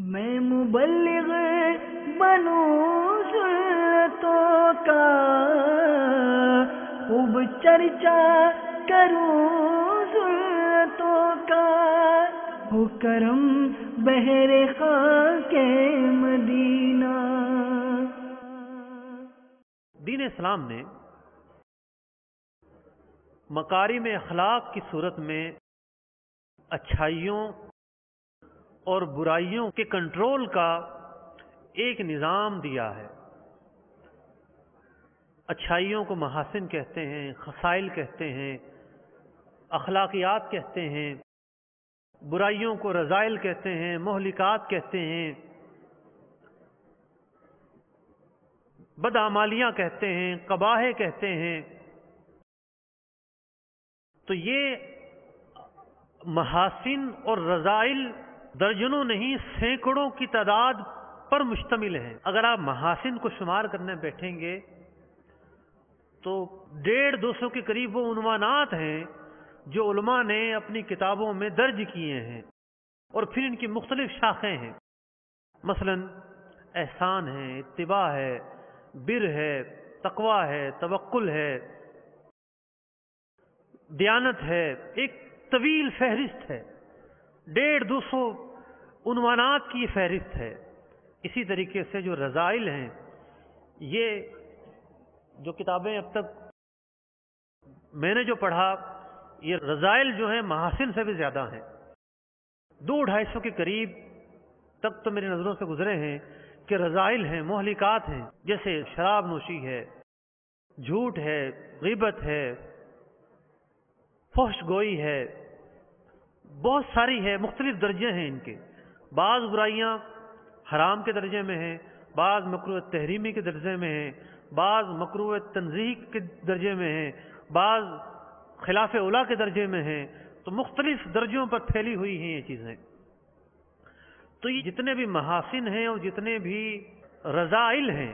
میں مبلغ بنوں سنتوں کا، خوب چرچا کروں سنتوں کا، ہو کرم بہر خاک مدینہ۔ دین اسلام نے مکارم اخلاق کی صورت میں اچھائیوں اور برائیوں کے کنٹرول کا ایک نظام دیا ہے۔ اچھائیوں کو محاسن کہتے ہیں، خصائل کہتے ہیں، اخلاقیات کہتے ہیں، برائیوں کو رذائل کہتے ہیں، مہلکات کہتے ہیں، بدعمالیاں کہتے ہیں، قباحیں کہتے ہیں۔ تو یہ محاسن اور رذائل درجنوں نہیں سینکڑوں کی تعداد پر مشتمل ہیں۔ اگر آپ محاسن کو شمار کرنے بیٹھیں گے تو 150-200 کے قریب وہ عنوانات ہیں جو علماء نے اپنی کتابوں میں درج کیے ہیں، اور پھر ان کی مختلف شاخیں ہیں۔ مثلا احسان ہے، اتباع ہے، بر ہے، تقوی ہے، توکل ہے، دیانت ہے، ایک طویل فہرست ہے، 150-200 عنوانات کی فہرست ہے۔ اسی طریقے سے جو رذائل ہیں، یہ جو کتابیں اب تک میں نے جو پڑھا، یہ رذائل جو ہیں محاسن سے بھی زیادہ ہیں، 200-250 کے قریب تک تو میری نظروں سے گزرے ہیں کہ رذائل ہیں، مہلکات ہیں، جیسے شراب نوشی ہے، جھوٹ ہے، غیبت ہے، فحش گوئی ہے، بہت ساری ہے، مختلف درجے ہیں ان کے۔ بعض برائیاں حرام کے درجے میں ہیں، بعض مکروہ تحریمی کے درجے میں ہیں، بعض مکروہ تنزیہ کے درجے میں ہیں، بعض خلاف اولا کے درجے میں ہیں۔ تو مختلف درجوں پر پھیلی ہوئی ہیں یہ چیزیں۔ تو یہ جتنے بھی محاسن ہیں اور جتنے بھی رذائل ہیں،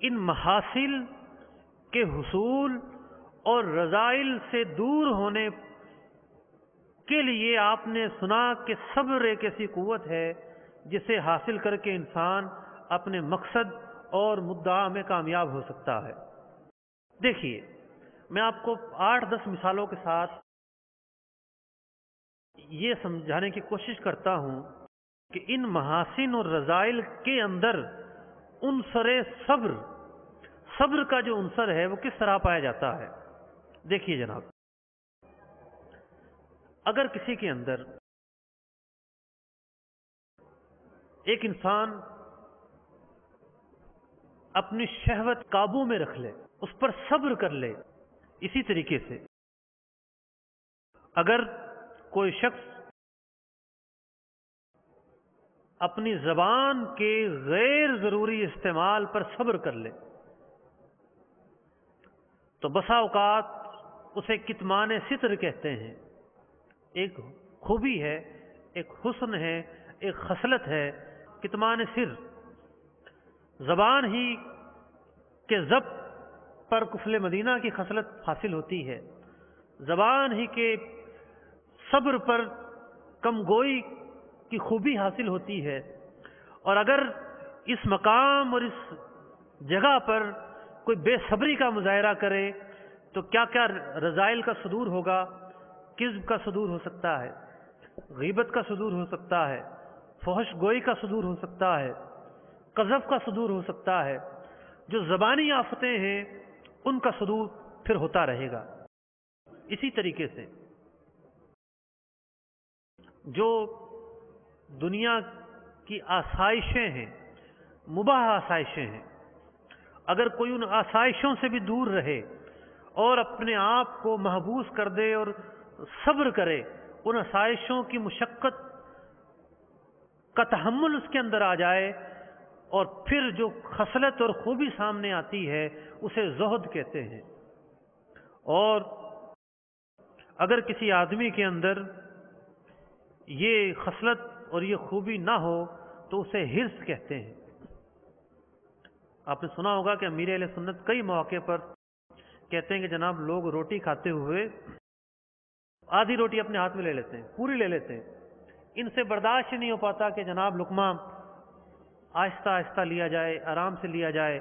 ان محاسن کے حصول اور رذائل سے دور ہونے کے لیے آپ نے سنا کہ صبر ایک ایسی قوت ہے جسے حاصل کر کے انسان اپنے مقصد اور مدعا میں کامیاب ہو سکتا ہے۔ دیکھیے، میں آپ کو 8-10 مثالوں کے ساتھ یہ سمجھانے کی کوشش کرتا ہوں کہ ان محاسن اور رذائل کے اندر عنصر صبر کا جو عنصر ہے وہ کس طرح پایا جاتا ہے۔ دیکھیے جناب، اگر کسی کے اندر ایک انسان اپنی شہوت قابو میں رکھ لے، اس پر صبر کر لے، اسی طریقے سے اگر کوئی شخص اپنی زبان کے غیر ضروری استعمال پر صبر کر لے تو بسا اوقات اسے کتمان ستر کہتے ہیں۔ ایک خوبی ہے، ایک حسن ہے، ایک خصلت ہے کتمان سر۔ زبان ہی کے ضبط پر کفل مدینہ کی خصلت حاصل ہوتی ہے، زبان ہی کے صبر پر کم گوئی کی خوبی حاصل ہوتی ہے۔ اور اگر اس مقام اور اس جگہ پر کوئی بے صبری کا مظاہرہ کرے تو کیا کیا رذائل کا صدور ہوگا، کذب کا صدور ہو سکتا ہے، غیبت کا صدور ہو سکتا ہے، فحش گوئی کا صدور ہو سکتا ہے، قذف کا صدور ہو سکتا ہے۔ جو زبانی آفتیں ہیں ان کا صدور پھر ہوتا رہے گا۔ اسی طریقے سے جو دنیا کی آسائشیں ہیں، مباح آسائشیں ہیں، اگر کوئی ان آسائشوں سے بھی دور رہے اور اپنے آپ کو محبوس کر دے اور صبر کرے، ان آسائشوں کی مشقت کا تحمل اس کے اندر آ جائے، اور پھر جو خصلت اور خوبی سامنے آتی ہے اسے زہد کہتے ہیں۔ اور اگر کسی آدمی کے اندر یہ خصلت اور یہ خوبی نہ ہو تو اسے حرص کہتے ہیں۔ آپ نے سنا ہوگا کہ امیر اہل سنت کئی مواقع پر کہتے ہیں کہ جناب لوگ روٹی کھاتے ہوئے آدھی روٹی اپنے ہاتھ میں لے لیتے ہیں، پوری لے لیتے ہیں، ان سے برداشت نہیں ہو پاتا کہ جناب لقمہ آہستہ آہستہ لیا جائے، آرام سے لیا جائے۔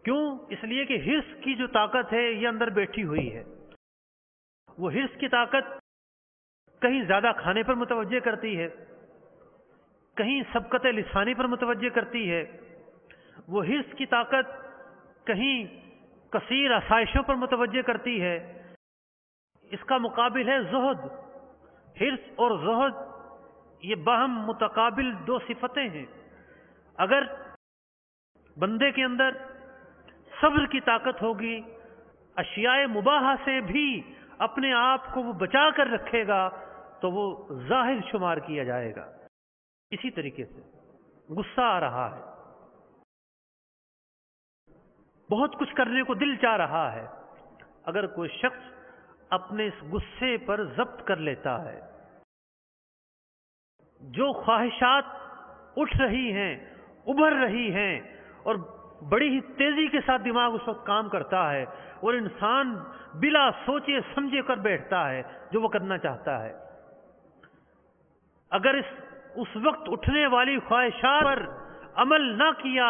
کیوں؟ اس لیے کہ حرص کی جو طاقت ہے یہ اندر بیٹھی ہوئی ہے۔ وہ حرص کی طاقت کہیں زیادہ کھانے پر متوجہ کرتی ہے، کہیں سبقت لسانی پر متوجہ کرتی ہے۔ وہ حرص کی طاقت کہیں کثیر آسائشوں پر متوجہ کرتی ہے۔ اس کا مقابل ہے زہد۔ حرص اور زہد یہ باہم متقابل دو صفتیں ہیں۔ اگر بندے کے اندر صبر کی طاقت ہوگی، اشیاء مباحہ سے بھی اپنے آپ کو وہ بچا کر رکھے گا تو وہ زاہد شمار کیا جائے گا۔ اسی طریقے سے غصہ آ رہا ہے، بہت کچھ کرنے کو دل چاہ رہا ہے، اگر کوئی شخص اپنے اس غصے پر ضبط کر لیتا ہے، جو خواہشات اٹھ رہی ہیں، ابھر رہی ہیں، اور بڑی ہی تیزی کے ساتھ دماغ اس وقت کام کرتا ہے اور انسان بلا سوچے سمجھے کر بیٹھتا ہے جو وہ کرنا چاہتا ہے، اگر اس وقت اٹھنے والی خواہشات پر عمل نہ کیا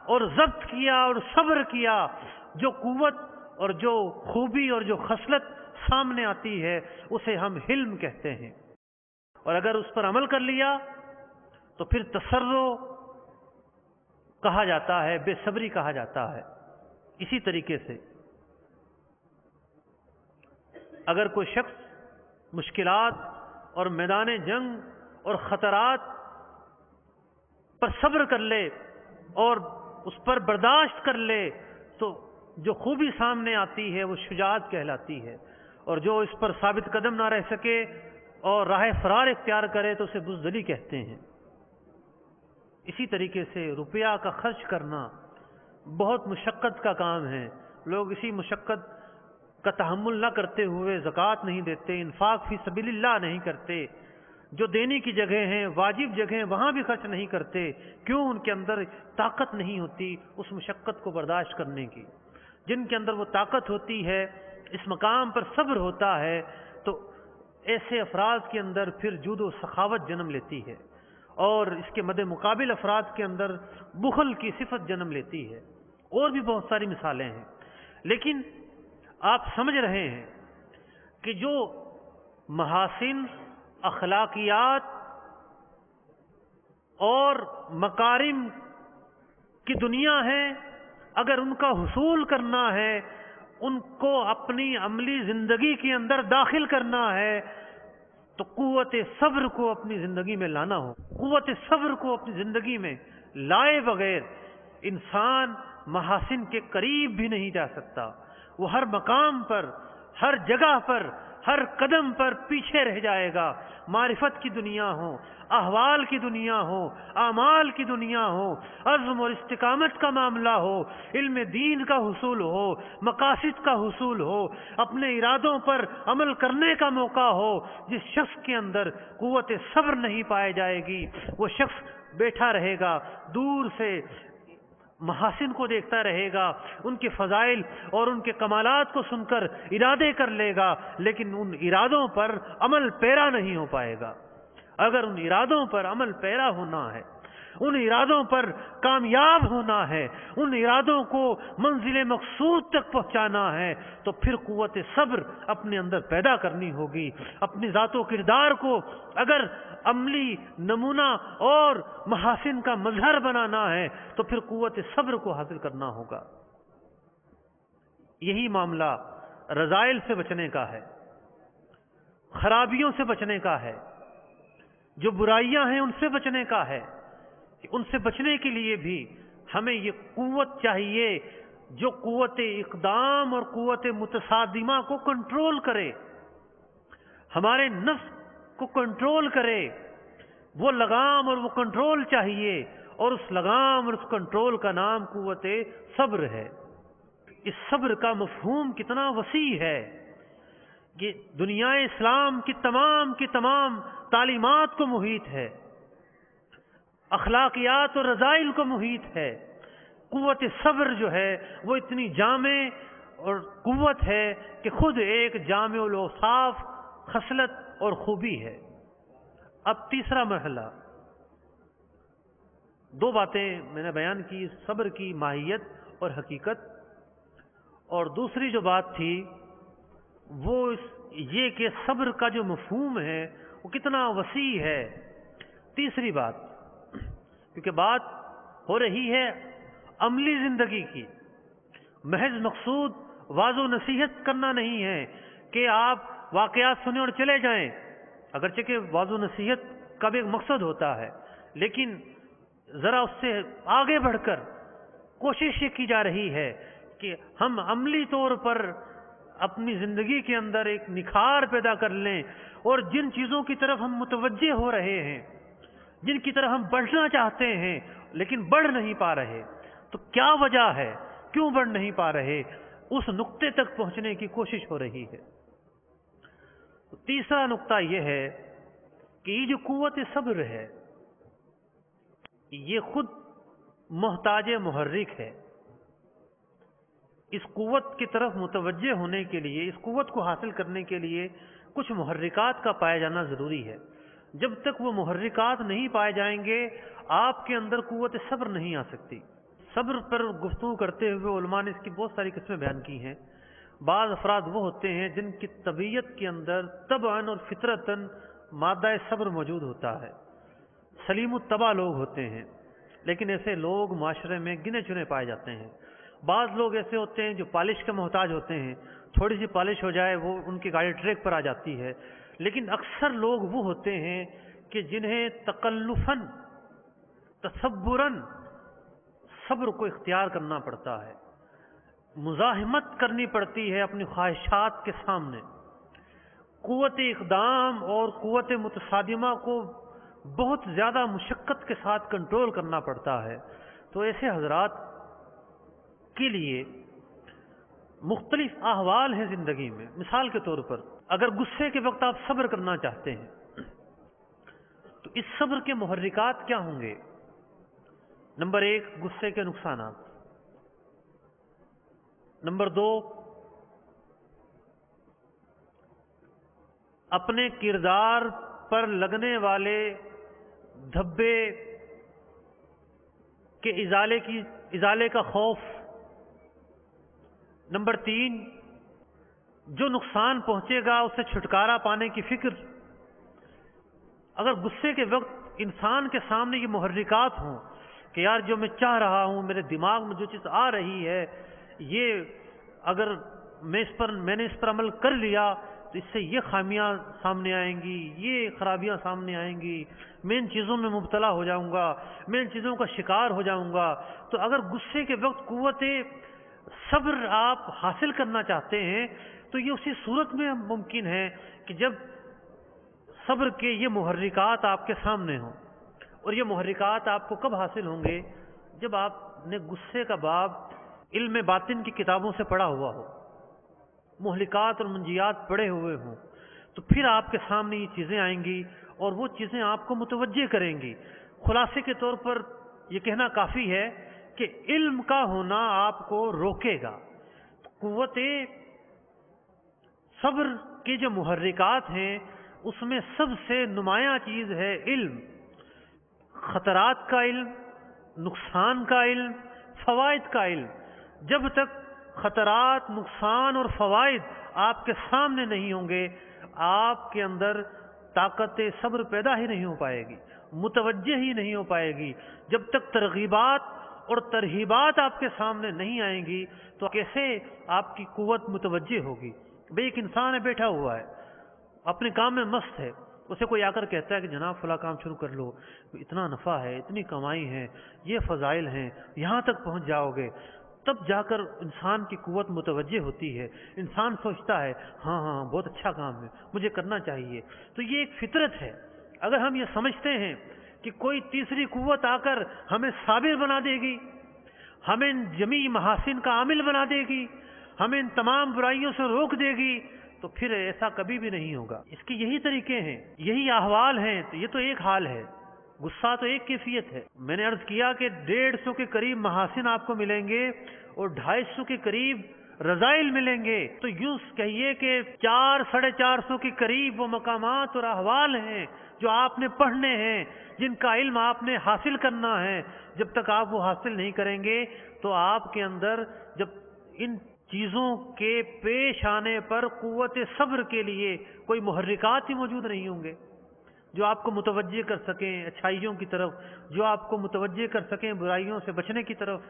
اور ضبط کیا اور صبر کیا، جو قوت اور جو خوبی اور جو خصلت سامنے آتی ہے اسے ہم حلم کہتے ہیں، اور اگر اس پر عمل کر لیا تو پھر تسرع کہا جاتا ہے، بے صبری کہا جاتا ہے۔ اسی طریقے سے اگر کوئی شخص مشکلات اور میدان جنگ اور خطرات پر صبر کر لے اور اس پر برداشت کر لے تو جو خوبی سامنے آتی ہے وہ شجاعت کہلاتی ہے، اور جو اس پر ثابت قدم نہ رہ سکے اور راہ فرار اختیار کرے تو اسے بزدلی کہتے ہیں۔ اسی طریقے سے روپیہ کا خرچ کرنا بہت مشقت کا کام ہے، لوگ اسی مشقت کا تحمل نہ کرتے ہوئے زکوٰۃ نہیں دیتے، انفاق فی سبیل اللہ نہیں کرتے، جو دینے کی جگہ ہیں، واجب جگہ ہیں، وہاں بھی خرچ نہیں کرتے۔ کیوں؟ ان کے اندر طاقت نہیں ہوتی اس مشقت کو برداشت کرنے کی۔ جن کے اندر وہ طاقت ہوتی ہے، اس مقام پر صبر ہوتا ہے، تو ایسے افراد کے اندر پھر جود و سخاوت جنم لیتی ہے، اور اس کے مد مقابل افراد کے اندر بخل کی صفت جنم لیتی ہے۔ اور بھی بہت ساری مثالیں ہیں، لیکن آپ سمجھ رہے ہیں کہ جو محاسن، اخلاقیات اور مکارم کی دنیا ہے، اگر ان کا حصول کرنا ہے، ان کو اپنی عملی زندگی کے اندر داخل کرنا ہے، تو قوت صبر کو اپنی زندگی میں لانا ہو۔ قوت صبر کو اپنی زندگی میں لائے بغیر انسان محاسن کے قریب بھی نہیں جا سکتا۔ وہ ہر مقام پر، ہر جگہ پر، ہر قدم پر پیچھے رہ جائے گا۔ معرفت کی دنیا ہو، احوال کی دنیا ہو، اعمال کی دنیا ہو، عزم اور استقامت کا معاملہ ہو، علم دین کا حصول ہو، مقاصد کا حصول ہو، اپنے ارادوں پر عمل کرنے کا موقع ہو، جس شخص کے اندر قوت صبر نہیں پائے جائے گی وہ شخص بیٹھا رہے گا، دور سے محاسن کو دیکھتا رہے گا، ان کے فضائل اور ان کے کمالات کو سن کر ارادے کر لے گا، لیکن ان ارادوں پر عمل پیرا نہیں ہو پائے گا۔ اگر ان ارادوں پر عمل پیرا ہونا ہے، ان ارادوں پر کامیاب ہونا ہے، ان ارادوں کو منزل مقصود تک پہنچانا ہے، تو پھر قوت صبر اپنے اندر پیدا کرنی ہوگی۔ اپنی ذات و کردار کو اگر عملی نمونہ اور محاسن کا مظہر بنانا ہے تو پھر قوت صبر کو حاصل کرنا ہوگا۔ یہی معاملہ رذائل سے بچنے کا ہے، خرابیوں سے بچنے کا ہے، جو برائیاں ہیں ان سے بچنے کا ہے۔ ان سے بچنے کے لیے بھی ہمیں یہ قوت چاہیے جو قوت اقدام اور قوت متصادمہ کو کنٹرول کرے، ہمارے نفس کو کنٹرول کرے۔ وہ لگام اور وہ کنٹرول چاہیے، اور اس لگام اور اس کنٹرول کا نام قوت صبر ہے۔ اس صبر کا مفہوم کتنا وسیع ہے کہ دنیا اسلام کی تمام تعلیمات کو محیط ہے، اخلاقیات اور رذائل کو محیط ہے۔ قوت صبر جو ہے وہ اتنی جامع اور قوت ہے کہ خود ایک جامع الاوصاف خصلت اور خوبی ہے۔ اب تیسرا مرحلہ، دو باتیں میں نے بیان کی، صبر کی ماہیت اور حقیقت، اور دوسری جو بات تھی وہ یہ کہ صبر کا جو مفہوم ہے وہ کتنا وسیع ہے۔ تیسری بات، کیونکہ بات ہو رہی ہے عملی زندگی کی، محض مقصود واعظ و نصیحت کرنا نہیں ہے کہ آپ واقعات سنیں اور چلے جائیں، اگرچہ کہ واعظ و نصیحت کا بھی ایک مقصد ہوتا ہے، لیکن ذرا اس سے آگے بڑھ کر کوشش یہ کی جا رہی ہے کہ ہم عملی طور پر اپنی زندگی کے اندر ایک نکھار پیدا کر لیں، اور جن چیزوں کی طرف ہم متوجہ ہو رہے ہیں، جن کی طرف ہم بڑھنا چاہتے ہیں لیکن بڑھ نہیں پا رہے، تو کیا وجہ ہے، کیوں بڑھ نہیں پا رہے، اس نقطے تک پہنچنے کی کوشش ہو رہی ہے۔ تیسرا نقطہ یہ ہے کہ یہ جو قوت صبر ہے یہ خود محتاج محرک ہے۔ اس قوت کی طرف متوجہ ہونے کے لیے، اس قوت کو حاصل کرنے کے لیے کچھ محرکات کا پایا جانا ضروری ہے۔ جب تک وہ محرکات نہیں پائے جائیں گے آپ کے اندر قوت صبر نہیں آ سکتی۔ صبر پر گفتگو کرتے ہوئے علماء نے اس کی بہت ساری قسمیں بیان کی ہیں۔ بعض افراد وہ ہوتے ہیں جن کی طبیعت کے اندر طبعاً اور فطرتاً مادہ صبر موجود ہوتا ہے، سلیم الطبع لوگ ہوتے ہیں، لیکن ایسے لوگ معاشرے میں گنے چنے پائے جاتے ہیں۔ بعض لوگ ایسے ہوتے ہیں جو پالش کے محتاج ہوتے ہیں، تھوڑی سی پالش ہو جائے وہ ان کی گاڑی ٹریک پر آ جاتی ہے، لیکن اکثر لوگ وہ ہوتے ہیں کہ جنہیں تکلفاً تصبراً صبر کو اختیار کرنا پڑتا ہے، مزاحمت کرنی پڑتی ہے اپنی خواہشات کے سامنے، قوت اقدام اور قوت متصادمہ کو بہت زیادہ مشقت کے ساتھ کنٹرول کرنا پڑتا ہے۔ تو ایسے حضرات کے لیے مختلف احوال ہیں زندگی میں۔ مثال کے طور پر اگر غصے کے وقت آپ صبر کرنا چاہتے ہیں تو اس صبر کے محرکات کیا ہوں گے؟ نمبر 1، غصے کے نقصانات۔ نمبر 2، اپنے کردار پر لگنے والے دھبے کے ازالے کا خوف۔ نمبر 3، جو نقصان پہنچے گا اس سے چھٹکارا پانے کی فکر۔ اگر غصے کے وقت انسان کے سامنے یہ محرکات ہوں کہ یار جو میں چاہ رہا ہوں، میرے دماغ میں جو چیز آ رہی ہے، یہ اگر میں نے اس پر عمل کر لیا تو اس سے یہ خامیاں سامنے آئیں گی، یہ خرابیاں سامنے آئیں گی، میں ان چیزوں میں مبتلا ہو جاؤں گا، میں ان چیزوں کا شکار ہو جاؤں گا۔ تو اگر غصے کے وقت قوت صبر آپ حاصل کرنا چاہتے ہیں تو یہ اسی صورت میں ممکن ہے کہ جب صبر کے یہ محرکات آپ کے سامنے ہوں۔ اور یہ محرکات آپ کو کب حاصل ہوں گے؟ جب آپ نے غصے کا باب علم باطن کی کتابوں سے پڑھا ہوا ہو، مہلکات اور منجیات پڑھے ہوئے ہوں، تو پھر آپ کے سامنے یہ چیزیں آئیں گی اور وہ چیزیں آپ کو متوجہ کریں گی۔ خلاصے کے طور پر یہ کہنا کافی ہے کہ علم کا ہونا آپ کو روکے گا۔ قوت صبر کے جو محرکات ہیں اس میں سب سے نمایاں چیز ہے علم، خطرات کا علم، نقصان کا علم، فوائد کا علم۔ جب تک خطرات، نقصان اور فوائد آپ کے سامنے نہیں ہوں گے آپ کے اندر طاقت صبر پیدا ہی نہیں ہو پائے گی، متوجہ ہی نہیں ہو پائے گی۔ جب تک ترغیبات اور ترہیبات آپ کے سامنے نہیں آئیں گی تو کیسے آپ کی قوت متوجہ ہوگی؟ بھئی ایک انسان ہے، بیٹھا ہوا ہے، اپنے کام میں مست ہے، اسے کوئی آ کر کہتا ہے کہ جناب فلاں کام شروع کر لو، اتنا نفع ہے، اتنی کمائی ہے، یہ فضائل ہیں، یہاں تک پہنچ جاؤ گے، تب جا کر انسان کی قوت متوجہ ہوتی ہے۔ انسان سوچتا ہے ہاں بہت اچھا کام ہے، مجھے کرنا چاہیے۔ تو یہ ایک فطرت ہے۔ اگر ہم یہ سمجھتے ہیں کہ کوئی تیسری قوت آ کر ہمیں صابر بنا دے گی، ہمیں ان جمیع محاسن کا عامل بنا دے گی، ہمیں ان تمام برائیوں سے روک دے گی، تو پھر ایسا کبھی بھی نہیں ہوگا۔ اس کے یہی طریقے ہیں، یہی احوال ہیں۔ تو یہ تو ایک حال ہے، غصہ تو ایک کیفیت ہے۔ میں نے عرض کیا کہ 150 کے قریب محاسن آپ کو ملیں گے اور 250 کے قریب رذائل ملیں گے، تو یوں کہیے کہ 400-450 کے قریب وہ مقامات اور احوال ہیں جو آپ نے پڑھنے ہیں، جن کا علم آپ نے حاصل کرنا ہے۔ جب تک آپ وہ حاصل نہیں کریں گے تو آپ کے اندر جب ان چیزوں کے پیش آنے پر قوت صبر کے لیے کوئی محرکات ہی موجود نہیں ہوں گے جو آپ کو متوجہ کر سکیں اچھائیوں کی طرف، جو آپ کو متوجہ کر سکیں برائیوں سے بچنے کی طرف۔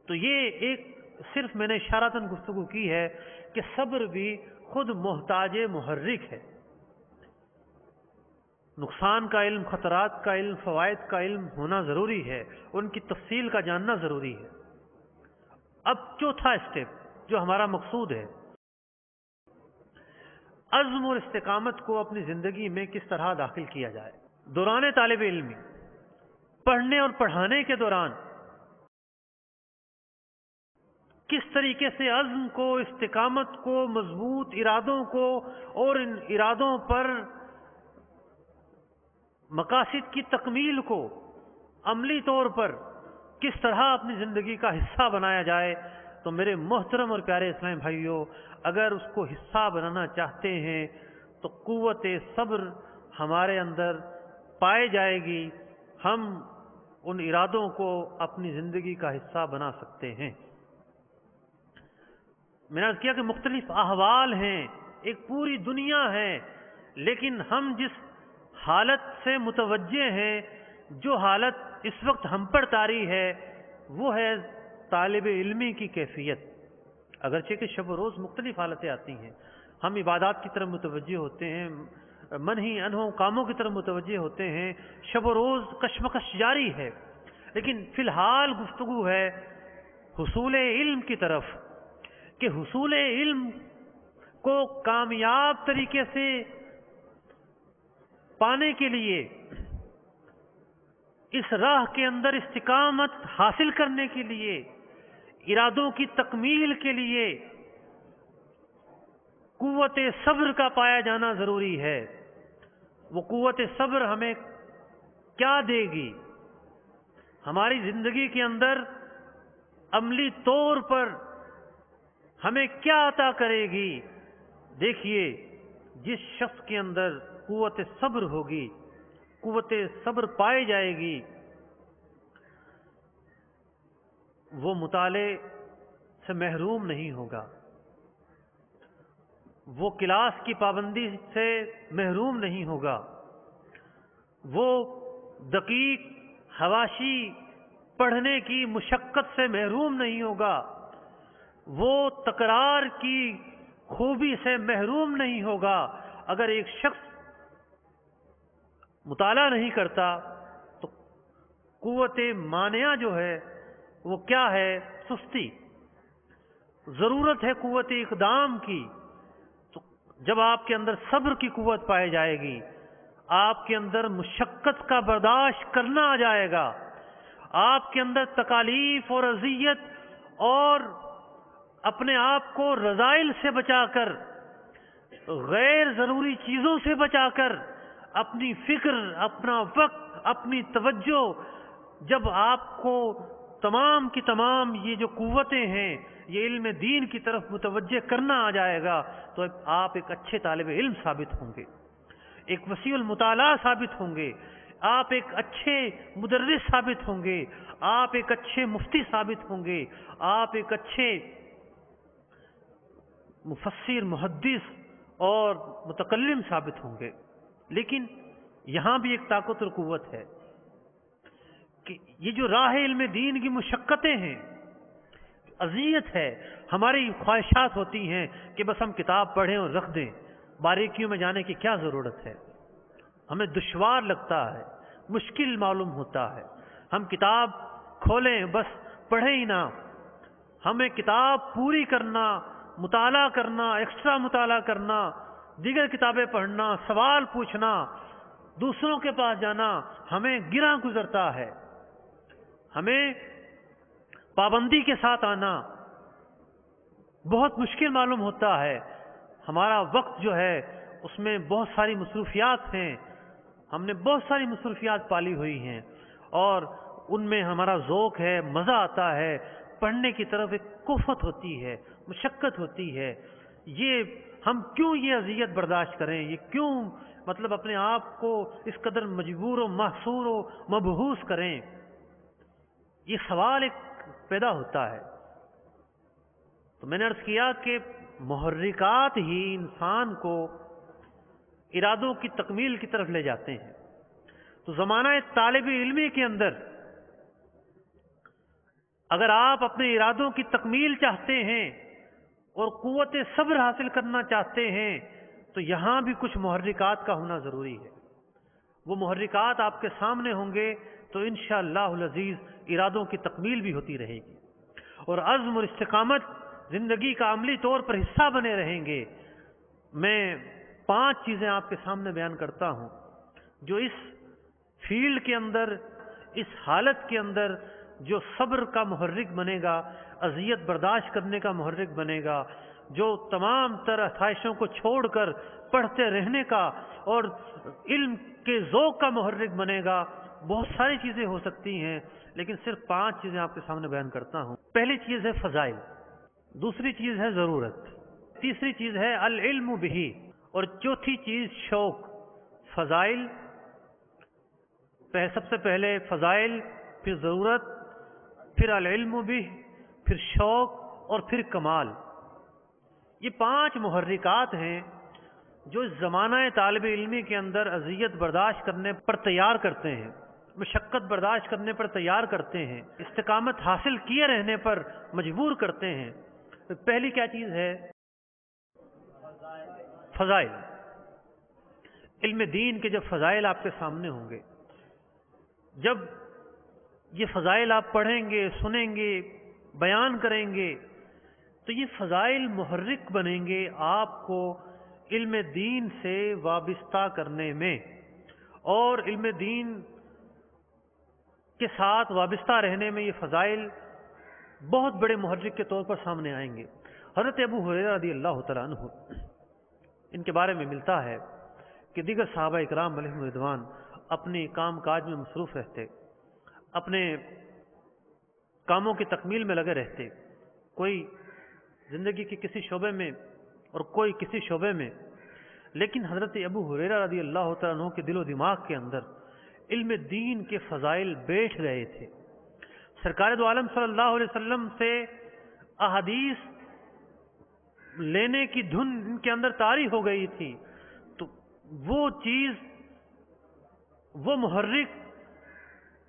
تو یہ ایک صرف میں نے اشارتاً گفتگو کی ہے کہ صبر بھی خود محتاج محرک ہے۔ نقصان کا علم، خطرات کا علم، فوائد کا علم ہونا ضروری ہے، ان کی تفصیل کا جاننا ضروری ہے۔ اب چوتھا اسٹیپ جو ہمارا مقصود ہے، عزم اور استقامت کو اپنی زندگی میں کس طرح داخل کیا جائے۔ دوران طالب علمی، پڑھنے اور پڑھانے کے دوران کس طریقے سے عزم کو، استقامت کو، مضبوط ارادوں کو اور ان ارادوں پر مقاصد کی تکمیل کو عملی طور پر کس طرح اپنی زندگی کا حصہ بنایا جائے، تو میرے محترم اور پیارے اسلامی بھائیوں، اگر اس کو حصہ بنانا چاہتے ہیں تو قوت صبر ہمارے اندر پائے جائے گی، ہم ان ارادوں کو اپنی زندگی کا حصہ بنا سکتے ہیں۔ میں نے عرض کیا کہ مختلف احوال ہیں، ایک پوری دنیا ہے، لیکن ہم جس حالت سے متوجہ ہیں، جو حالت اس وقت ہم پر طاری ہے، وہ ہے طالب علمی کی کیفیت۔ اگرچہ کہ شب و روز مختلف حالتیں آتی ہیں، ہم عبادات کی طرف متوجہ ہوتے ہیں، منہی عنہ کاموں کی طرف متوجہ ہوتے ہیں، شب و روز کشمکش جاری ہے، لیکن فی الحال گفتگو ہے حصول علم کی طرف، کہ حصول علم کو کامیاب طریقے سے پانے کے لیے، اس راہ کے اندر استقامت حاصل کرنے کے لیے، ارادوں کی تکمیل کے لیے قوت صبر کا پایا جانا ضروری ہے۔ وہ قوت صبر ہمیں کیا دے گی؟ ہماری زندگی کے اندر عملی طور پر ہمیں کیا عطا کرے گی؟ دیکھیے، جس شخص کے اندر قوت صبر ہوگی، قوت صبر پائی جائے گی، وہ مطالعے سے محروم نہیں ہوگا، وہ کلاس کی پابندی سے محروم نہیں ہوگا، وہ دقیق حواشی پڑھنے کی مشقت سے محروم نہیں ہوگا، وہ تکرار کی خوبی سے محروم نہیں ہوگا۔ اگر ایک شخص مطالعہ نہیں کرتا تو قوت مانعہ جو ہے وہ کیا ہے؟ سستی۔ ضرورت ہے قوت اقدام کی۔ تو جب آپ کے اندر صبر کی قوت پائی جائے گی، آپ کے اندر مشقت کا برداشت کرنا آ جائے گا، آپ کے اندر تکالیف اور اذیت اور اپنے آپ کو رذائل سے بچا کر، غیر ضروری چیزوں سے بچا کر، اپنی فکر، اپنا وقت، اپنی توجہ، جب آپ کو تمام کی تمام یہ جو قوتیں ہیں یہ علم دین کی طرف متوجہ کرنا آ جائے گا، تو آپ ایک اچھے طالب علم ثابت ہوں گے، ایک وسیع المطالعہ ثابت ہوں گے، آپ ایک اچھے مدرس ثابت ہوں گے، آپ ایک اچھے مفتی ثابت ہوں گے، آپ ایک اچھے مفسر، محدث اور متکلم ثابت ہوں گے۔ لیکن یہاں بھی ایک طاقت اور قوت ہے کہ یہ جو راہ علم دین کی مشقتیں ہیں، اذیت ہے، ہماری خواہشات ہوتی ہیں کہ بس ہم کتاب پڑھیں اور رکھ دیں، باریکیوں میں جانے کی کیا ضرورت ہے؟ ہمیں دشوار لگتا ہے، مشکل معلوم ہوتا ہے، ہم کتاب کھولیں بس پڑھیں ہی نہ، ہمیں کتاب پوری کرنا، مطالعہ کرنا، ایکسٹرا مطالعہ کرنا، دیگر کتابیں پڑھنا، سوال پوچھنا، دوسروں کے پاس جانا ہمیں گراں گزرتا ہے، ہمیں پابندی کے ساتھ آنا بہت مشکل معلوم ہوتا ہے۔ ہمارا وقت جو ہے اس میں بہت ساری مصروفیات ہیں، ہم نے بہت ساری مصروفیات پالی ہوئی ہیں اور ان میں ہمارا ذوق ہے، مزہ آتا ہے، پڑھنے کی طرف ایک کفت ہوتی ہے، مشقت ہوتی ہے. ہم کیوں یہ اذیت برداشت کریں؟ یہ کیوں مطلب اپنے آپ کو اس قدر مجبور و محصور و مبہوس کریں؟ یہ سوال ایک پیدا ہوتا ہے. تو میں نے عرض کیا کہ محرکات ہی انسان کو ارادوں کی تکمیل کی طرف لے جاتے ہیں. تو زمانہ طالب علمی کے اندر اگر آپ اپنے ارادوں کی تکمیل چاہتے ہیں اور قوت صبر حاصل کرنا چاہتے ہیں تو یہاں بھی کچھ محرکات کا ہونا ضروری ہے. وہ محرکات آپ کے سامنے ہوں گے تو انشاءاللہ العزیز ارادوں کی تکمیل بھی ہوتی رہے گی اور عزم اور استقامت زندگی کا عملی طور پر حصہ بنے رہیں گے. میں 5 چیزیں آپ کے سامنے بیان کرتا ہوں جو اس فیلڈ کے اندر، اس حالت کے اندر جو صبر کا محرک بنے گا، اذیت برداشت کرنے کا محرک بنے گا، جو تمام تر آسائشوں کو چھوڑ کر پڑھتے رہنے کا اور علم کے ذوق کا محرک بنے گا. بہت ساری چیزیں ہو سکتی ہیں لیکن صرف 5 چیزیں آپ کے سامنے بیان کرتا ہوں. پہلی چیز ہے فضائل، دوسری چیز ہے ضرورت، تیسری چیز ہے العلم بہ، اور چوتھی چیز شوق. فضائل، سب سے پہلے فضائل، پھر ضرورت، پھر العلم بہ، پھر شوق اور پھر کمال. یہ 5 محرکات ہیں جو اس زمانہ طالب علمی کے اندر اذیت برداشت کرنے پر تیار کرتے ہیں، مشقت برداشت کرنے پر تیار کرتے ہیں، استقامت حاصل کیے رہنے پر مجبور کرتے ہیں. پہلی کیا چیز ہے؟ فضائل. علم دین کے جب فضائل آپ کے سامنے ہوں گے، جب یہ فضائل آپ پڑھیں گے، سنیں گے، بیان کریں گے تو یہ فضائل محرک بنیں گے آپ کو علم دین سے وابستہ کرنے میں، اور علم دین کے ساتھ وابستہ رہنے میں یہ فضائل بہت بڑے محرک کے طور پر سامنے آئیں گے. حضرت ابو ہریرہ رضی اللہ تعالیٰ عنہ، ان کے بارے میں ملتا ہے کہ دیگر صحابہ اکرام علیہم رضوان اپنی کام کاج میں مصروف رہتے، اپنے کاموں کی تکمیل میں لگے رہتے، کوئی زندگی کے کسی شعبے میں اور کوئی کسی شعبے میں. لیکن حضرت ابو ہریرہ رضی اللہ تعالیٰ عنہ کے دل و دماغ کے اندر علم دین کے فضائل بیٹھ گئے تھے. سرکار دو عالم صلی اللہ علیہ وسلم سے احادیث لینے کی دھن ان کے اندر طاری ہو گئی تھی. تو وہ چیز، وہ محرک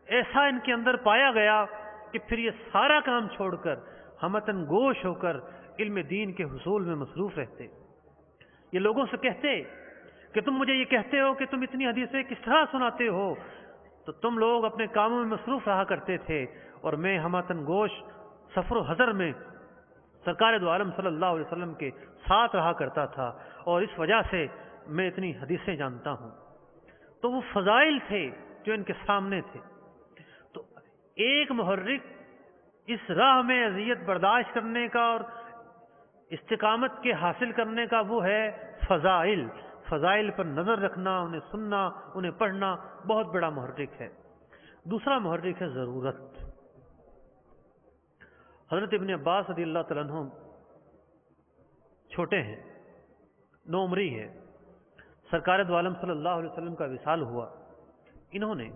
ایسا ان کے اندر پایا گیا کہ پھر یہ سارا کام چھوڑ کر ہمتن گوش ہو کر علم دین کے حصول میں مصروف رہتے. یہ لوگوں سے کہتے کہ تم مجھے یہ کہتے ہو کہ تم اتنی حدیثیں کس طرح سناتے ہو؟ تو تم لوگ اپنے کاموں میں مصروف رہا کرتے تھے اور میں ہمتن گوش سفر و حضر میں سرکار دو عالم صلی اللہ علیہ وسلم کے ساتھ رہا کرتا تھا اور اس وجہ سے میں اتنی حدیثیں جانتا ہوں. تو وہ فضائل تھے جو ان کے سامنے تھے. تو ایک محرک اس راہ میں اذیت برداشت کرنے کا اور استقامت کے حاصل کرنے کا وہ ہے فضائل. فضائل پر نظر رکھنا، انہیں سننا، انہیں پڑھنا بہت بڑا محرک ہے. دوسرا محرک ہے ضرورت. حضرت ابن عباس رضی اللہ تعالیٰ عنہ چھوٹے ہیں، 9 عمری ہے. سرکار دو عالم صلی اللہ علیہ وسلم کا وصال ہوا. انہوں نے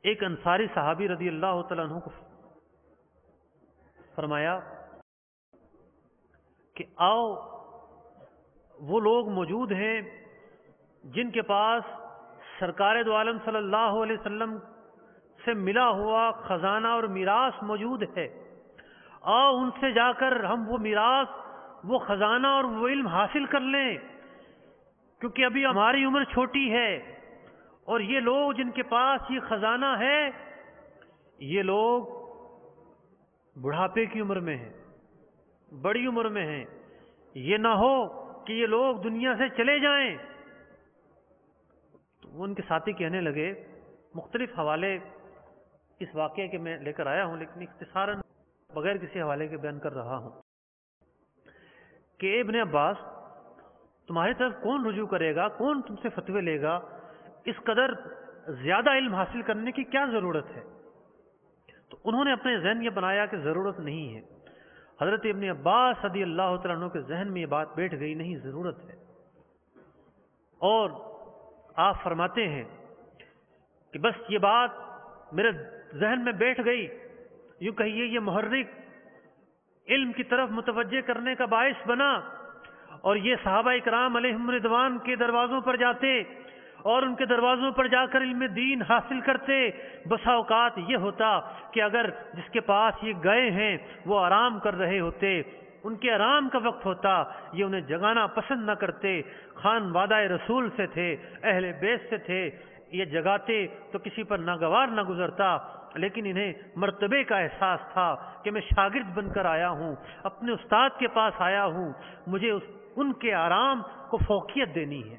ایک انصاری صحابی رضی اللہ تعالیٰ عنہ کو فرمایا کہ آؤ، وہ لوگ موجود ہیں جن کے پاس سرکار دو عالم صلی اللہ علیہ وسلم سے ملا ہوا خزانہ اور میراث موجود ہے. آؤ ان سے جا کر ہم وہ میراث، وہ خزانہ اور وہ علم حاصل کر لیں، کیونکہ ابھی ہماری عمر چھوٹی ہے اور یہ لوگ جن کے پاس یہ خزانہ ہے یہ لوگ بڑھاپے کی عمر میں ہیں، بڑی عمر میں ہیں. یہ نہ ہو کہ یہ لوگ دنیا سے چلے جائیں. تو وہ ان کے ساتھی کہنے لگے، مختلف حوالے اس واقعے کے میں لے کر آیا ہوں لیکن اختصاراً بغیر کسی حوالے کے بیان کر رہا ہوں کہ ابن عباس، تمہاری طرف کون رجوع کرے گا؟ کون تم سے فتوے لے گا؟ اس قدر زیادہ علم حاصل کرنے کی کیا ضرورت ہے؟ تو انہوں نے اپنے ذہن یہ بنایا کہ ضرورت نہیں ہے. حضرت ابن عباس رضی اللہ تعالیٰ عنہ کے ذہن میں یہ بات بیٹھ گئی، نہیں ضرورت ہے. اور آپ فرماتے ہیں کہ بس یہ بات میرے ذہن میں بیٹھ گئی، یوں کہیے یہ محرک علم کی طرف متوجہ کرنے کا باعث بنا، اور یہ صحابہ اکرام علیہم رضوان کے دروازوں پر جاتے اور ان کے دروازوں پر جا کر علم دین حاصل کرتے. بسا اوقات یہ ہوتا کہ اگر جس کے پاس یہ گئے ہیں وہ آرام کر رہے ہوتے، ان کے آرام کا وقت ہوتا، یہ انہیں جگانا پسند نہ کرتے. خانوادہ رسول سے تھے، اہل بیت سے تھے، یہ جگاتے تو کسی پر ناگوار نہ گزرتا، لیکن انہیں مرتبے کا احساس تھا کہ میں شاگرد بن کر آیا ہوں، اپنے استاد کے پاس آیا ہوں، مجھے ان کے آرام کو فوقیت دینی ہے.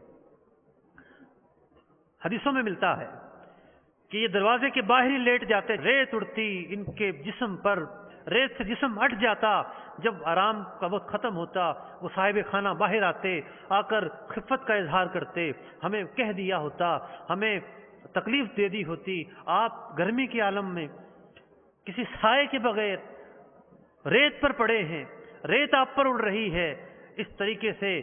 حدیثوں میں ملتا ہے کہ یہ دروازے کے باہر ہی لیٹ جاتے، ریت اڑتی ان کے جسم پر، ریت سے جسم اٹھ جاتا. جب آرام کا وقت ختم ہوتا وہ صاحب خانہ باہر آتے، آ کر خفت کا اظہار کرتے، ہمیں کہہ دیا ہوتا، ہمیں تکلیف دے دی ہوتی، آپ گرمی کے عالم میں کسی سائے کے بغیر ریت پر پڑے ہیں، ریت آپ پر اڑ رہی ہے. اس طریقے سے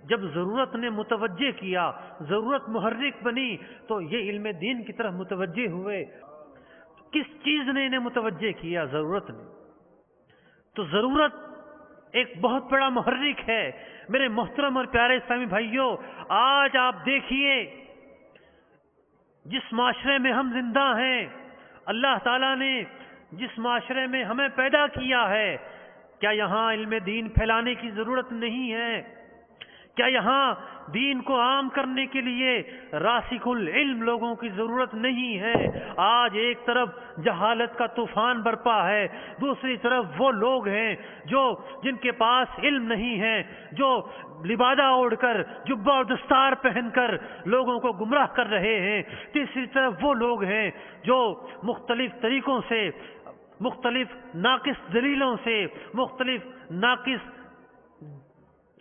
جب ضرورت نے متوجہ کیا، ضرورت محرک بنی، تو یہ علم دین کی طرف متوجہ ہوئے. کس چیز نے انہیں متوجہ کیا؟ ضرورت نے. تو ضرورت ایک بہت بڑا محرک ہے. میرے محترم اور پیارے اسلامی بھائیوں، آج آپ دیکھیے جس معاشرے میں ہم زندہ ہیں، اللہ تعالیٰ نے جس معاشرے میں ہمیں پیدا کیا ہے، کیا یہاں علم دین پھیلانے کی ضرورت نہیں ہے؟ کیا یہاں دین کو عام کرنے کے لیے راسخ العلم لوگوں کی ضرورت نہیں ہے؟ آج ایک طرف جہالت کا طوفان برپا ہے، دوسری طرف وہ لوگ ہیں جن کے پاس علم نہیں ہے، جو لبادہ اوڑھ کر، جبہ اور دستار پہن کر لوگوں کو گمراہ کر رہے ہیں. تیسری طرف وہ لوگ ہیں جو مختلف طریقوں سے، مختلف ناقص دلیلوں سے، مختلف ناقص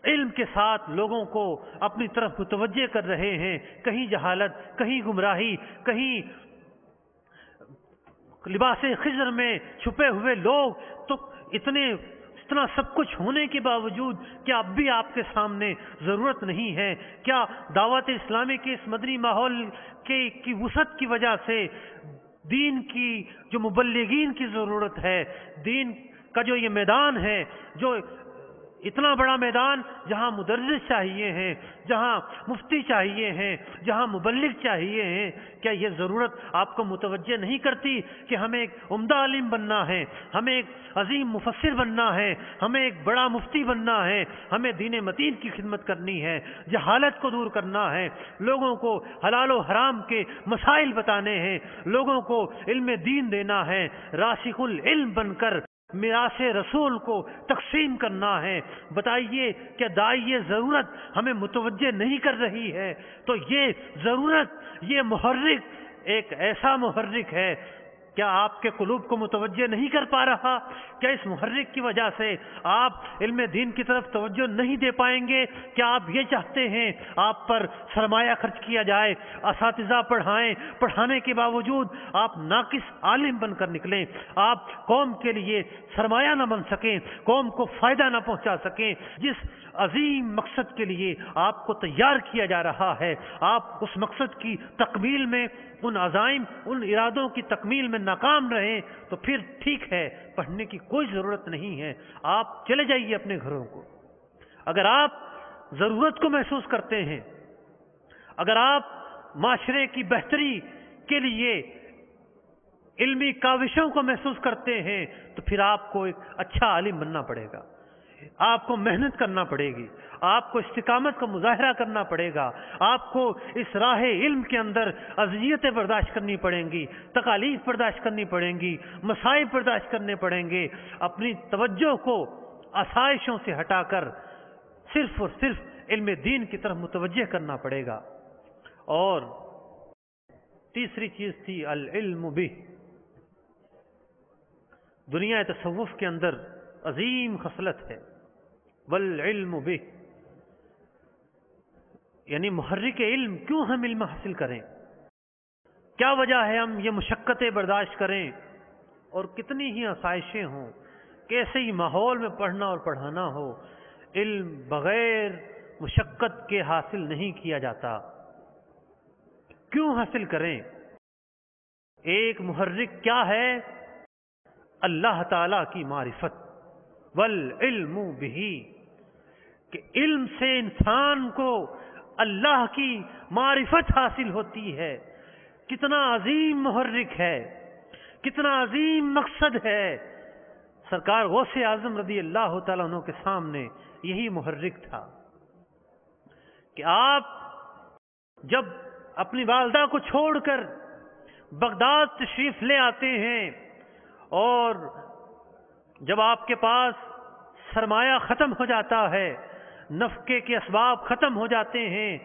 علم کے ساتھ لوگوں کو اپنی طرف متوجہ کر رہے ہیں. کہیں جہالت، کہیں گمراہی، کہیں لباس خضر میں چھپے ہوئے لوگ. تو اتنا سب کچھ ہونے کے باوجود کیا اب بھی آپ کے سامنے ضرورت نہیں ہے؟ کیا دعوت اسلامی کے اس مدنی ماحول کی وسعت کی وجہ سے دین کی جو مبلغین کی ضرورت ہے، دین کا جو یہ میدان ہے، جو اتنا بڑا میدان جہاں مدرس چاہیے ہیں، جہاں مفتی چاہیے ہیں، جہاں مبلغ چاہیے ہیں، کیا یہ ضرورت آپ کو متوجہ نہیں کرتی کہ ہمیں ایک عمدہ عالم بننا ہے، ہمیں ایک عظیم مفسر بننا ہے، ہمیں ایک بڑا مفتی بننا ہے، ہمیں دین متین کی خدمت کرنی ہے، جہالت کو دور کرنا ہے، لوگوں کو حلال و حرام کے مسائل بتانے ہیں، لوگوں کو علم دین دینا ہے، راسخ العلم بن کر میراث رسول کو تقسیم کرنا ہے. بتائیے کیا داعی ضرورت ہمیں متوجہ نہیں کر رہی ہے؟ تو یہ ضرورت، یہ محرک ایک ایسا محرک ہے، کیا آپ کے قلوب کو متوجہ نہیں کر پا رہا؟ کیا اس محرک کی وجہ سے آپ علم دین کی طرف توجہ نہیں دے پائیں گے؟ کیا آپ یہ چاہتے ہیں آپ پر سرمایہ خرچ کیا جائے، اساتذہ پڑھائیں، پڑھانے کے باوجود آپ ناقص عالم بن کر نکلیں، آپ قوم کے لیے سرمایہ نہ بن سکیں، قوم کو فائدہ نہ پہنچا سکیں؟ جس عظیم مقصد کے لیے آپ کو تیار کیا جا رہا ہے، آپ اس مقصد کی تکمیل میں، ان عزائم، ان ارادوں کی تکمیل میں ناکام رہیں، تو پھر ٹھیک ہے، پڑھنے کی کوئی ضرورت نہیں ہے، آپ چلے جائیے اپنے گھروں کو. اگر آپ ضرورت کو محسوس کرتے ہیں، اگر آپ معاشرے کی بہتری کے لیے علمی کاوشوں کو محسوس کرتے ہیں، تو پھر آپ کو ایک اچھا عالم بننا پڑے گا، آپ کو محنت کرنا پڑے گی، آپ کو استقامت کا مظاہرہ کرنا پڑے گا، آپ کو اس راہ علم کے اندر اذیتیں برداشت کرنی پڑیں گی، تکالیف برداشت کرنی پڑیں گی، مصائب برداشت کرنے پڑیں گے. اپنی توجہ کو آسائشوں سے ہٹا کر صرف اور صرف علم دین کی طرف متوجہ کرنا پڑے گا. اور تیسری چیز تھی العلم بہ. دنیا تصوف کے اندر عظیم خصلت ہے والعلم بہ، یعنی محرک علم. کیوں ہم علم حاصل کریں؟ کیا وجہ ہے ہم یہ مشقتیں برداشت کریں؟ اور کتنی ہی آسائشیں ہوں، کیسے ہی ماحول میں پڑھنا اور پڑھانا ہو، علم بغیر مشقت کے حاصل نہیں کیا جاتا۔ کیوں حاصل کریں؟ ایک محرک کیا ہے؟ اللہ تعالی کی معرفت، والعلم بہ، کہ علم سے انسان کو اللہ کی معرفت حاصل ہوتی ہے۔ کتنا عظیم محرک ہے، کتنا عظیم مقصد ہے۔ سرکار غوث اعظم رضی اللہ تعالیٰ عنہ کے سامنے یہی محرک تھا کہ آپ جب اپنی والدہ کو چھوڑ کر بغداد تشریف لے آتے ہیں اور جب آپ کے پاس سرمایہ ختم ہو جاتا ہے، نفقے کے اسباب ختم ہو جاتے ہیں،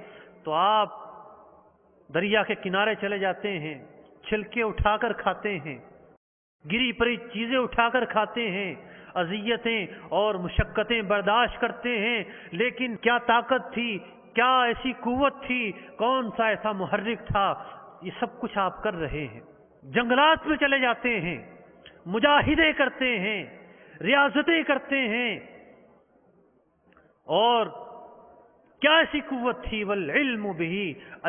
تو آپ دریا کے کنارے چلے جاتے ہیں، چھلکے اٹھا کر کھاتے ہیں، گری پڑی چیزیں اٹھا کر کھاتے ہیں، اذیتیں اور مشقتیں برداشت کرتے ہیں۔ لیکن کیا طاقت تھی، کیا ایسی قوت تھی، کون سا ایسا محرک تھا؟ یہ سب کچھ آپ کر رہے ہیں۔ جنگلات میں چلے جاتے ہیں، مجاہدے کرتے ہیں، ریاضتیں کرتے ہیں، اور کیا ایسی قوت تھی؟ والعلم بہ،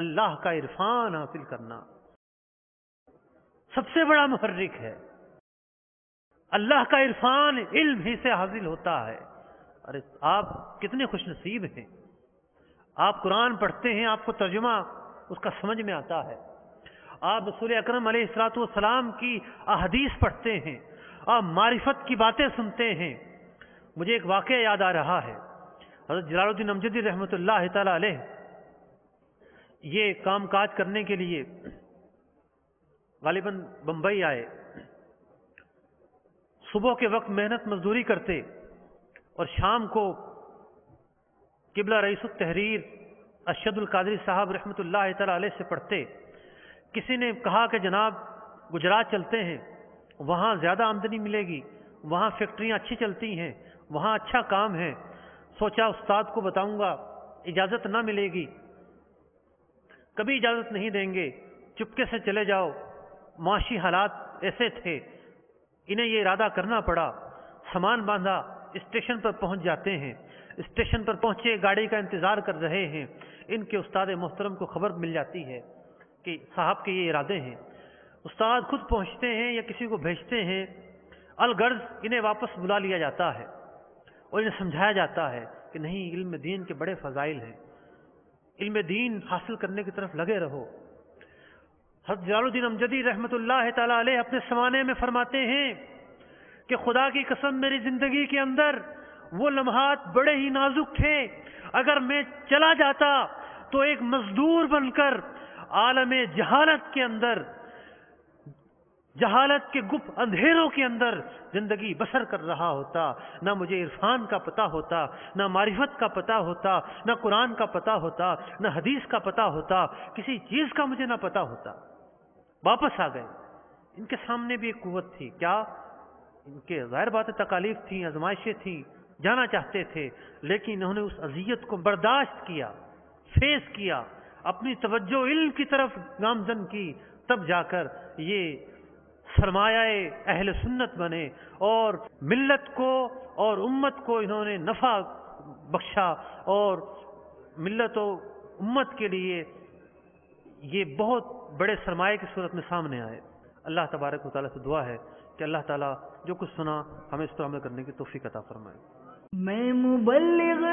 اللہ کا عرفان حاصل کرنا سب سے بڑا محرک ہے۔ اللہ کا عرفان علم ہی سے حاصل ہوتا ہے۔ ارے آپ کتنے خوش نصیب ہیں، آپ قرآن پڑھتے ہیں، آپ کو ترجمہ اس کا سمجھ میں آتا ہے، آپ رسول اکرم علیہ الصلوۃ والسلام کی احادیث پڑھتے ہیں، آپ معرفت کی باتیں سنتے ہیں۔ مجھے ایک واقعہ یاد آ رہا ہے، حضرت جلال الدین امجدی رحمۃ اللہ تعالی علیہ یہ کام کاج کرنے کے لیے غالباً بمبئی آئے۔ صبح کے وقت محنت مزدوری کرتے اور شام کو قبلہ رئیس التحریر ارشد القادری صاحب رحمۃ اللہ تعالی علیہ سے پڑھتے۔ کسی نے کہا کہ جناب گجرات چلتے ہیں، وہاں زیادہ آمدنی ملے گی، وہاں فیکٹریاں اچھی چلتی ہیں، وہاں اچھا کام ہے۔ سوچا استاد کو بتاؤں گا، اجازت نہ ملے گی، کبھی اجازت نہیں دیں گے، چپکے سے چلے جاؤ۔ معاشی حالات ایسے تھے، انہیں یہ ارادہ کرنا پڑا، سامان باندھا، اسٹیشن پر پہنچ جاتے ہیں۔ اسٹیشن پر پہنچے، گاڑی کا انتظار کر رہے ہیں، ان کے استاد محترم کو خبر مل جاتی ہے کہ صاحب کے یہ ارادے ہیں۔ استاد خود پہنچتے ہیں یا کسی کو بھیجتے ہیں، الغرض انہیں واپس بلا لیا جاتا ہے اور انہیں سمجھایا جاتا ہے کہ نہیں، علم دین کے بڑے فضائل ہیں، علم دین حاصل کرنے کی طرف لگے رہو۔ حضرت جلال الدین امجدی رحمۃ اللہ تعالی علیہ اپنے سمانے میں فرماتے ہیں کہ خدا کی قسم میری زندگی کے اندر وہ لمحات بڑے ہی نازک تھے، اگر میں چلا جاتا تو ایک مزدور بن کر عالم جہالت کے اندر، جہالت کے گپ اندھیروں کے اندر زندگی بسر کر رہا ہوتا، نہ مجھے عرفان کا پتہ ہوتا، نہ معرفت کا پتہ ہوتا، نہ قرآن کا پتہ ہوتا، نہ حدیث کا پتہ ہوتا، کسی چیز کا مجھے نہ پتہ ہوتا۔ واپس آ گئے۔ ان کے سامنے بھی ایک قوت تھی، کیا؟ ان کے ظاہر بات تکالیف تھیں، آزمائشیں تھیں، جانا چاہتے تھے، لیکن انہوں نے اس اذیت کو برداشت کیا، فیس کیا، اپنی توجہ علم کی طرف گامزن کی، تب جا کر یہ سرمایہ اہل سنت بنے اور ملت کو اور امت کو انہوں نے نفع بخشا، اور ملت و امت کے لیے یہ بہت بڑے سرمایہ کی صورت میں سامنے آئے۔ اللہ تبارک و تعالیٰ سے دعا ہے کہ اللہ تعالیٰ جو کچھ سنا ہمیں اس پر عمل کرنے کی توفیق عطا فرمائے۔ میں مبلغ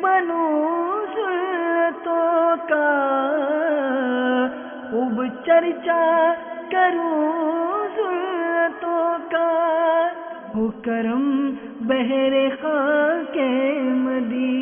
بنوں سنتوں کا، خوب چرچا کروں سنتوں کا، ہو کرم بہر خاک مدینہ۔